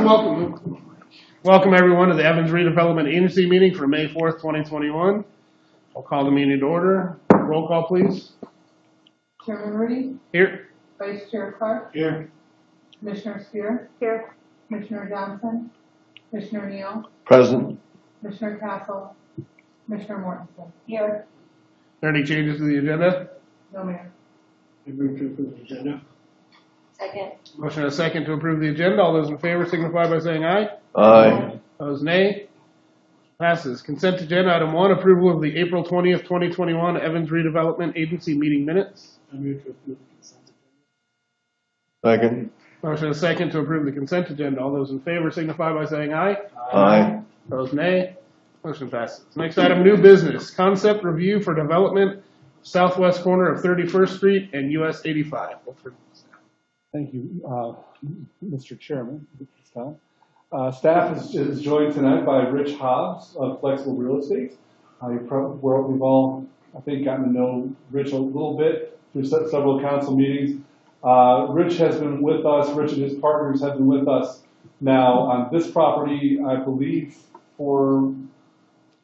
Welcome everyone to the Evans Redevelopment Agency meeting for May 4th, 2021. I'll call the meeting to order. Roll call, please. Chairman Rudy? Here. Vice Chair Clark? Here. Commissioner Spear? Here. Commissioner Johnson? Commissioner Neal? Present. Commissioner Castle? Commissioner Mortensen? Here. Are there any changes to the agenda? No, Mayor. I move to approve the agenda. Second. Motion and a second to approve the agenda. All those in favor signify by saying aye. Aye. Opposed, nay. Passes. Consent agenda item 1, approval of the April 20th, 2021 Evans Redevelopment Agency meeting minutes. I move to approve the consent agenda. Second. Motion and a second to approve the consent agenda. All those in favor signify by saying aye. Aye. Opposed, nay. Motion passes. Next item, new business. Concept review for development, southwest corner of 31st Street and US 85. Thank you, Mr. Chairman. Staff is joined tonight by Rich Hobbs of Flexible Real Estate. We've all, I think, gotten to know Rich a little bit through several council meetings. Rich has been with us. Rich and his partners have been with us now on this property, I believe, for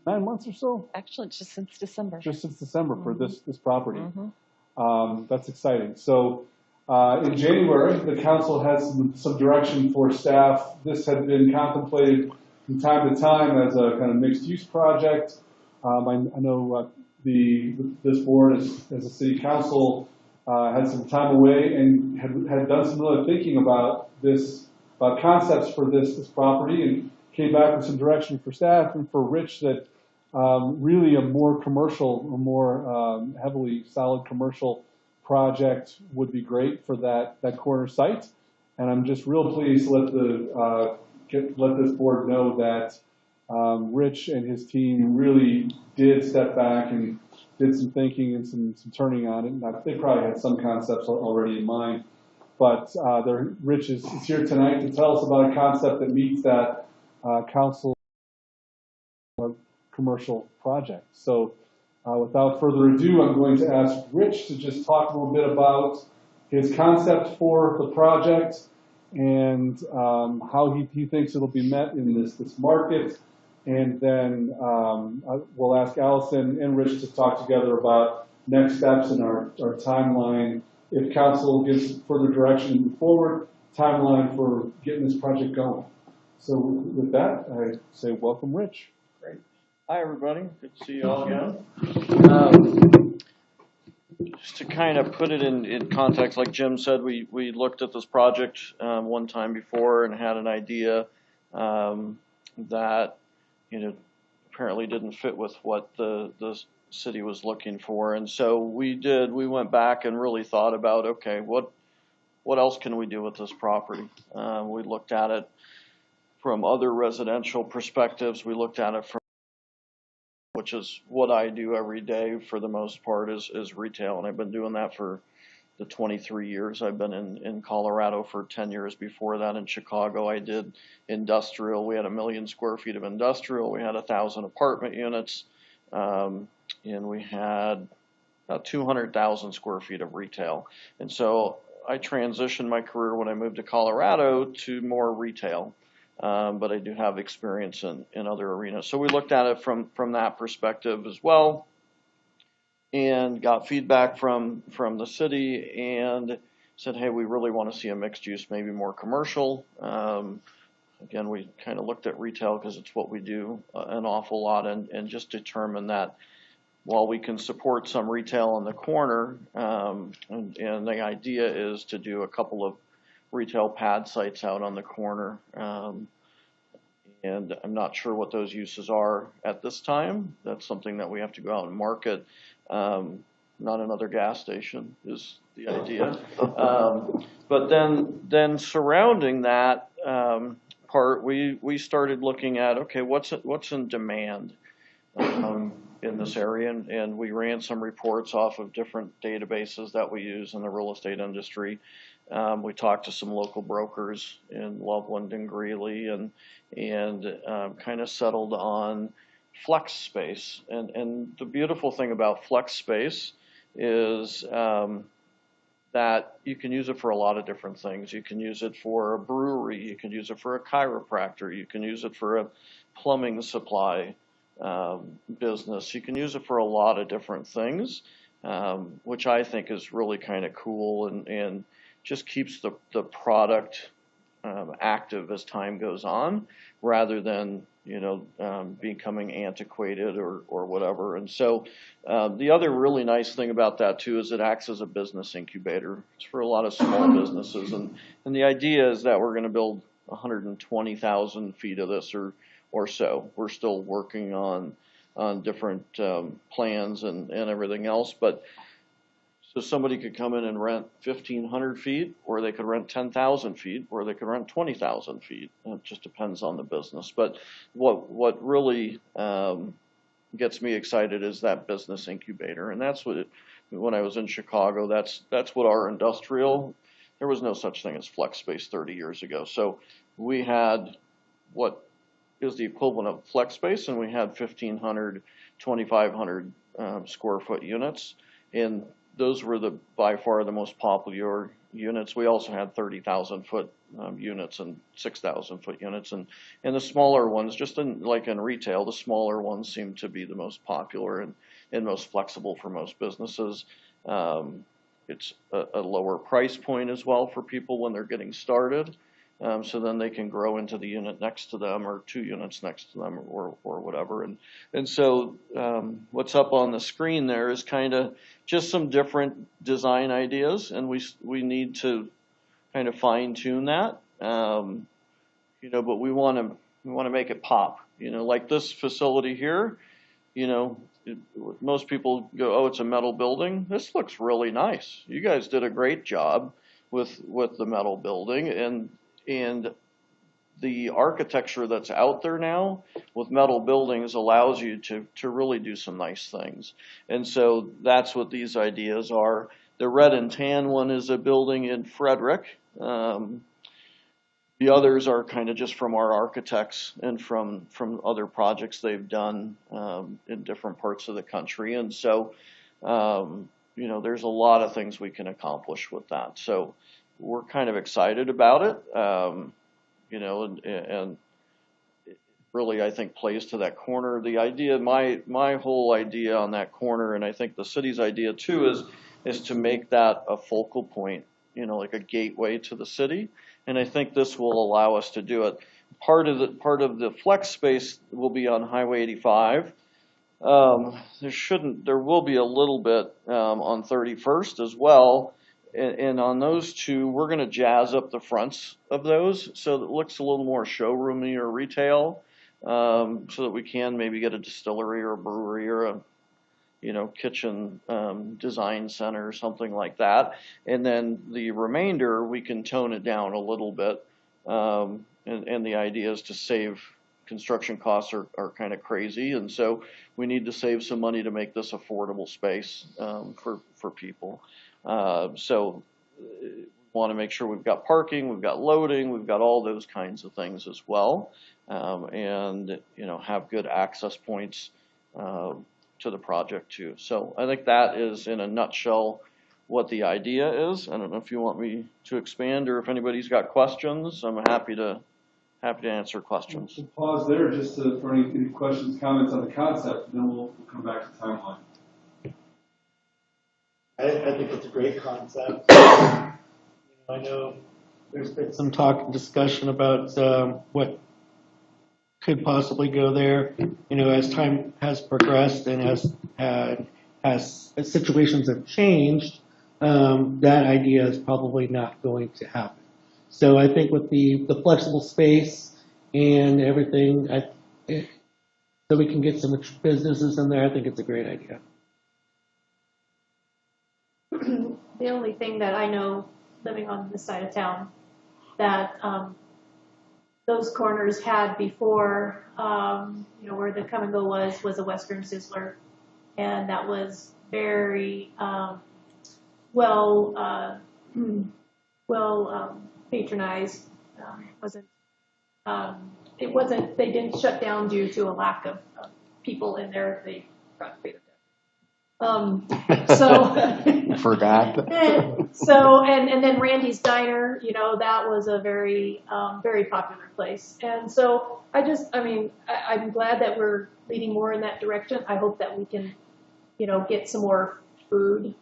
9 months or so. Actually, just since December. Just since December for this property. That's exciting. So. In January, the council has some direction for staff. This had been contemplated from time to time as a kind of mixed-use project. I know this board, as a city council, had some time away and had done some real thinking about concepts for this property, and came back with some direction for staff and for Rich that really a more commercial, a more heavily solid commercial project would be great for that corner site, and I'm just real pleased to let this board know that Rich and his team really did step back and did some thinking and some turning on it. Now, they probably had some concepts already in mind, but Rich is here tonight to tell us about a concept that meets that council commercial project. So. Without further ado, I'm going to ask Rich to just talk a little bit about his concept for the project and how he thinks it'll be met in this market. And then we'll ask Allison and Rich to talk together about next steps in our timeline. If council gives further direction forward, timeline for getting this project going. So with that, I say welcome, Rich. Great. Hi, everybody. Good to see you all again. Just to kind of put it in context, like Jim said, we looked at this project one time before and had an idea that apparently didn't fit with what the city was looking for, and so we went back and really thought about, okay, what else can we do with this property? We looked at it from other residential perspectives. We looked at it from, which is what I do every day for the most part, is retail. And I've been doing that for the 23 years. I've been in Colorado for 10 years before that. In Chicago, I did industrial. We had 1 million square feet of industrial. We had 1,000 apartment units. And we had about 200,000 square feet of retail. And so I transitioned my career when I moved to Colorado to more retail. But I do have experience in other arenas. So we looked at it from that perspective as well, and got feedback from the city and said, hey, we really want to see a mixed use, maybe more commercial. Again, we kind of looked at retail because it's what we do an awful lot, and just determined that while we can support some retail on the corner, and the idea is to do a couple of retail pad sites out on the corner, and I'm not sure what those uses are at this time. That's something that we have to go out and market. Not another gas station is the idea. But then surrounding that part, we started looking at, okay, what's in demand in this area, and we ran some reports off of different databases that we use in the real estate industry. We talked to some local brokers in Loveland and Greeley, and kind of settled on flex space. And the beautiful thing about flex space is that you can use it for a lot of different things. You can use it for a brewery, you can use it for a chiropractor, you can use it for a plumbing supply business. You can use it for a lot of different things, which I think is really kind of cool and just keeps the product active as time goes on, rather than becoming antiquated or whatever. And so the other really nice thing about that too is it acts as a business incubator. It's for a lot of small businesses, and the idea is that we're going to build 120,000 feet of this or so. We're still working on different plans and everything else, but so somebody could come in and rent 1,500 feet, or they could rent 10,000 feet, or they could rent 20,000 feet. It just depends on the business. But what really gets me excited is that business incubator, and that's what when I was in Chicago, that's what our industrial. There was no such thing as flex space 30 years ago. So we had what is the equivalent of flex space, and we had 1,500, 2,500 square foot units, and those were by far the most popular units. We also had 30,000 foot units and 6,000 foot units, and the smaller ones, just like in retail, the smaller ones seem to be the most popular and most flexible for most businesses. It's a lower price point as well for people when they're getting started. So then they can grow into the unit next to them, or 2 units next to them, or whatever. And so what's up on the screen there is kind of just some different design ideas, and we need to kind of fine tune that. But we want to make it pop. Like this facility here. Most people go, oh, it's a metal building. This looks really nice. You guys did a great job with the metal building, and the architecture that's out there now with metal buildings allows you to really do some nice things. And so that's what these ideas are. The red and tan one is a building in Frederick. The others are kind of just from our architects and from other projects they've done in different parts of the country. And so, there's a lot of things we can accomplish with that. So we're kind of excited about it. And it really, I think, plays to that corner. The idea, my whole idea on that corner, and I think the city's idea too, is to make that a focal point, like a gateway to the city. And I think this will allow us to do it. Part of the flex space will be on Highway 85. There will be a little bit on 31st as well. And on those two, we're going to jazz up the fronts of those so that it looks a little more showroomy or retail, so that we can maybe get a distillery or a brewery or a kitchen design center or something like that. And then the remainder, we can tone it down a little bit. And the idea is to save. Construction costs are kind of crazy, and so we need to save some money to make this affordable space for people. So we want to make sure we've got parking, we've got loading, we've got all those kinds of things as well, and have good access points to the project too. So I think that is in a nutshell what the idea is. I don't know if you want me to expand, or if anybody's got questions. I'm happy to answer questions. We'll pause there just for any questions, comments on the concept, and then we'll come back to timeline. I think it's a great concept. I know there's been some talk and discussion about what could possibly go there. As time has progressed and as situations have changed, that idea is probably not going to happen. So I think with the flexible space and everything, so we can get some businesses in there, I think it's a great idea. The only thing that I know, living on this side of town, that those corners had before, where the Come and Go was a Western Sizzler, and that was very well patronized. They didn't shut down due to a lack of people in there. They got rid of that. So Forgot. And then Randy's Diner, you know, that was a very, very popular place. And so I'm glad that we're leading more in that direction. I hope that we can, you know, get some more food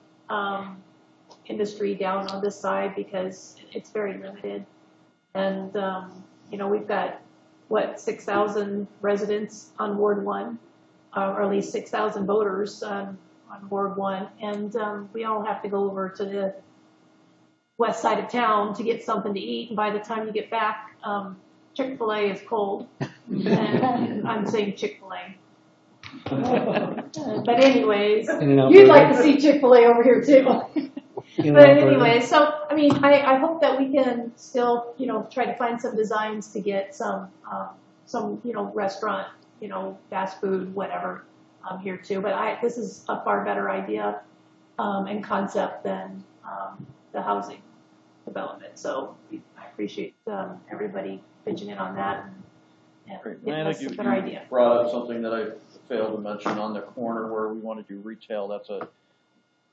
industry down on this side because it's very limited. And, you know, we've got, 6,000 residents on Ward 1, or at least 6,000 voters on Ward 1. And we all have to go over to the west side of town to get something to eat. And by the time you get back, Chick-fil-A is cold. And I'm saying Chick-fil-A. But anyways, you'd like to see Chick-fil-A over here too. But anyway, so, I mean, I hope that we can still, you know, try to find some designs to get some, you know, restaurant, you know, fast food, whatever, here too. But this is a far better idea, and concept than, the housing development. So I appreciate, everybody pitching in on that and getting us a better idea. Brought up something that I failed to mention on the corner where we want to do retail. That's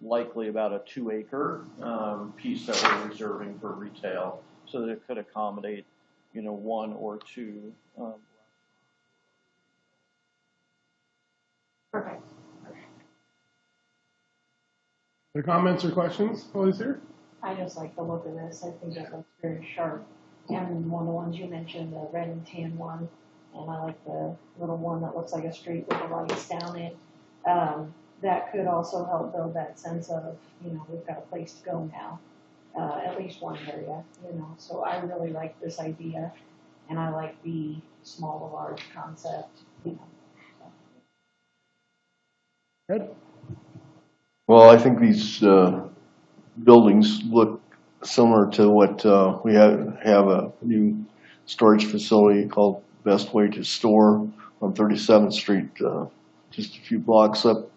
likely about a 2-acre piece that we're reserving for retail, so that it could accommodate, you know, 1 or 2. Perfect. Other comments or questions while he's here? I just like the look of this. I think it looks very sharp. And one of the ones you mentioned, the red and tan one, and I like the little one that looks like a street with the lights down it. That could also help build that sense of, you know, we've got a place to go now, at least one area, you know. So I really like this idea, and I like the small to large concept, you know. Ed? Well, I think these buildings look similar to what we have a new storage facility called Best Way to Store on 37th Street, just a few blocks up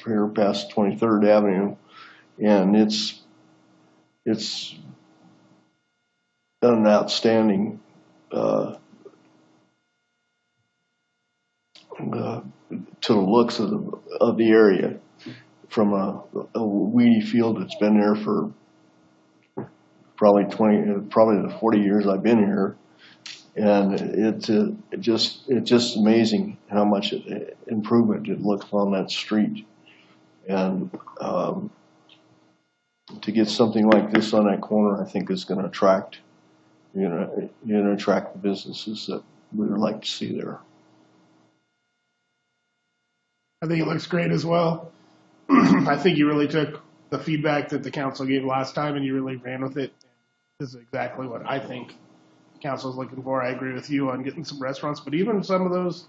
here past 23rd Avenue, and it's done an outstanding to the looks of the area, from a weedy field that's been there for probably the 40 years I've been here, and it's just amazing how much improvement it looks on that street, and to get something like this on that corner, I think is going to attract, attract the businesses that we would like to see there. I think it looks great as well. I think you really took the feedback that the council gave last time and you really ran with it. This is exactly what I think the council is looking for. I agree with you on getting some restaurants, but even some of those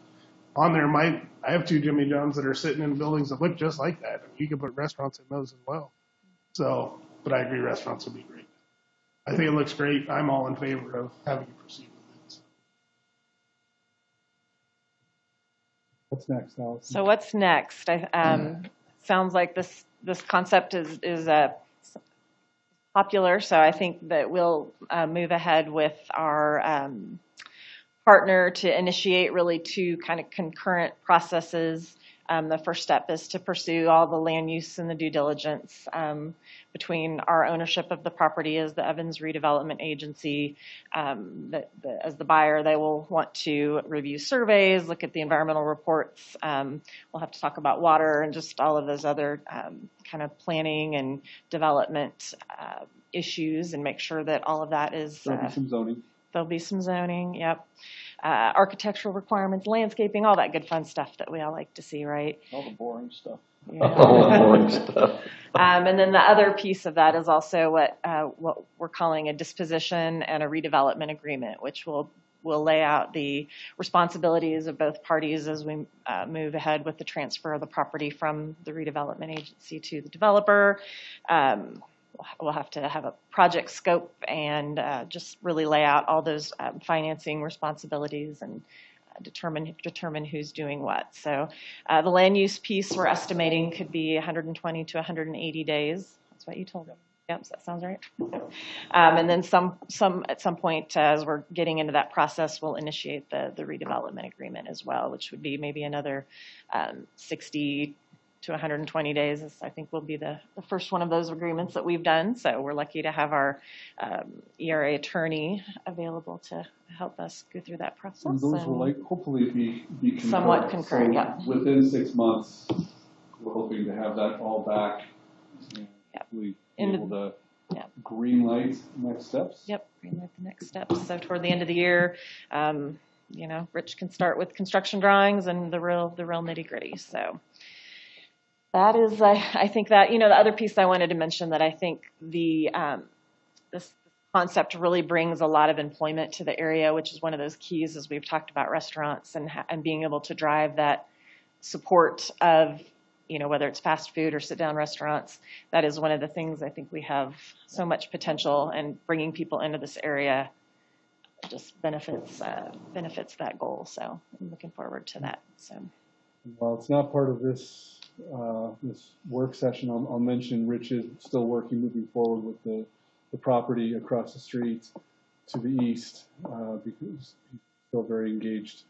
on there I have 2 Jimmy John's that are sitting in buildings that look just like that. You could put restaurants in those as well. So, but I agree restaurants would be great. I think it looks great. I'm all in favor of having you proceed with it. What's next, Alex? So what's next? Sounds like this concept is popular, so I think that we'll move ahead with our partner to initiate really 2 kind of concurrent processes. The first step is to pursue all the land use and the due diligence between our ownership of the property as the Evans Redevelopment Agency. As the buyer, they will want to review surveys, look at the environmental reports. We'll have to talk about water and just all of those other kind of planning and development issues, and make sure that all of that is. There'll be some zoning. There'll be some zoning, yep. Architectural requirements, landscaping, all that good fun stuff that we all like to see, right? All the boring stuff. Yeah. Boring stuff. And then the other piece of that is also what we're calling a disposition and a redevelopment agreement, which will lay out the responsibilities of both parties as we move ahead with the transfer of the property from the redevelopment agency to the developer. We'll have to have a project scope and just really lay out all those financing responsibilities and determine who's doing what. So the land use piece we're estimating could be 120 to 180 days. That's what you told them. Yep, does that sound right? And then at some point, as we're getting into that process, we'll initiate the redevelopment agreement as well, which would be maybe another 60 to 120 days is, I think, will be the first one of those agreements that we've done. So we're lucky to have our ERA attorney available to help us go through that process. And those will hopefully be concurrent. Somewhat concurrent, So yeah. within 6 months, we're hoping to have that all back. And hopefully be able to green light next steps. Yep, green light the next steps. So toward the end of the year, Rich can start with construction drawings and the real nitty gritty. So that is, I think that, the other piece I wanted to mention that I think this concept really brings a lot of employment to the area, which is one of those keys as we've talked about restaurants and being able to drive that support of, whether it's fast food or sit down restaurants. That is one of the things I think we have so much potential, and bringing people into this area just benefits that goal. So I'm looking forward to that. So While it's not part of this work session, I'll mention Rich is still moving forward with the property across the street to the east, because he's still very engaged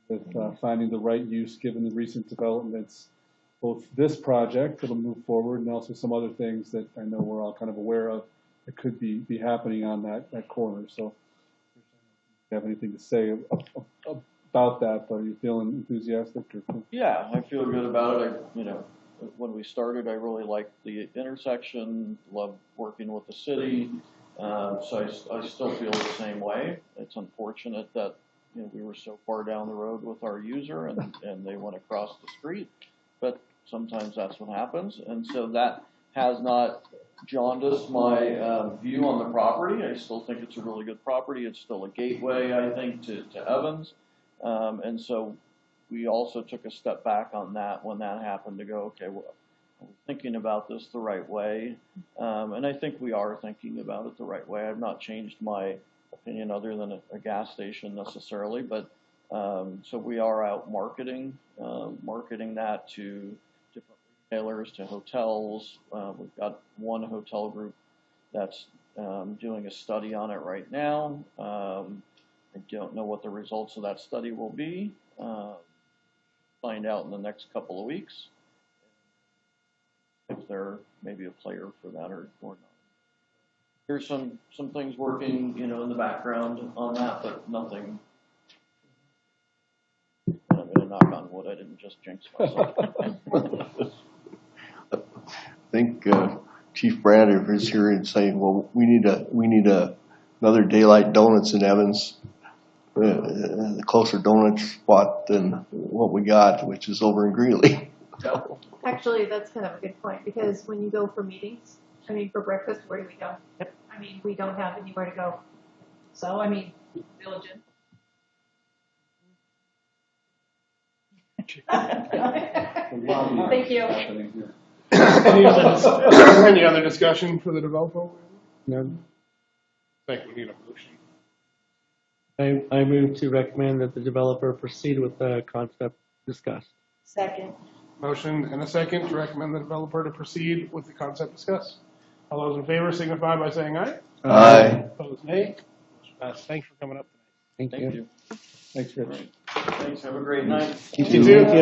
with finding the right use given the recent developments, both this project that'll move forward and also some other things that I know we're all kind of aware of that could be happening on that corner. So if you have anything to say about that, but are you feeling enthusiastic? Yeah, I feel good about it. When we started, I really liked the intersection, loved working with the city. So I still feel the same way. It's unfortunate that we were so far down the road with our user and they went across the street, but sometimes that's what happens. And so that has not jaundiced my view on the property. I still think it's a really good property. It's still a gateway, I think, to Evans. And so we also took a step back on that when that happened to go, okay, well, are we thinking about this the right way? And I think we are thinking about it the right way. I've not changed my opinion other than a gas station necessarily, but so we are out marketing that to different retailers, to hotels. We've got one hotel group that's doing a study on it right now. I don't know what the results of that study will be. Find out in the next couple of weeks if they're maybe a player for that or not. There's some things working, in the background on that, but nothing. I'm going to knock on wood. I didn't just jinx myself. I think Chief Brander is here and saying, well, we need another Daylight Donuts in Evans, a closer donut spot than what we got, which is over in Greeley. Actually, that's kind of a good point, because when you go for meetings, for breakfast, where do we go? We don't have anywhere to go. So, Village Inn. Thank you. Any other discussion for the developer? No. I think we need a motion. I move to recommend that the developer proceed with the concept discussed. Second. Motion and a second to recommend the developer to proceed with the concept discussed. All those in favor signify by saying aye. Aye. Opposed, nay. Thanks for coming up tonight. Thank you. Thank you. Thanks, Rich. Thanks. Have a great night. You too. Thanks.